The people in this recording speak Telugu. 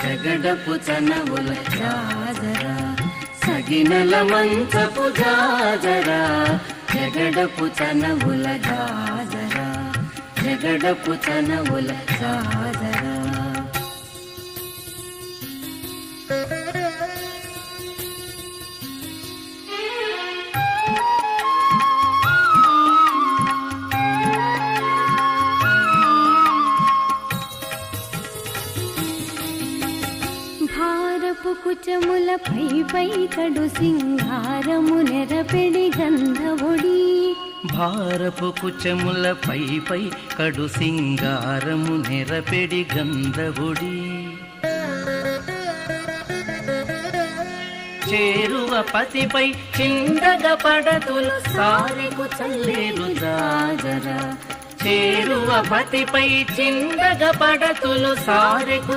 జగడపు చనవుల జాజరా సగినల మంచపు జాజరా జగడపు చనవుల జాజరా జగడపు చనవుల జాజరా భారపు కుచముల పై కడు సింగారము నెరపెడి గంధవుడి భారపు కుచముల పై కడు సింగారము నెరపెడి గంధవుడి చేరువ పతిపై చిందగ పడతులు సారెకు చల్లేరు జాజరా చేరువ పతిపై చిందగ పడతులు సారెకు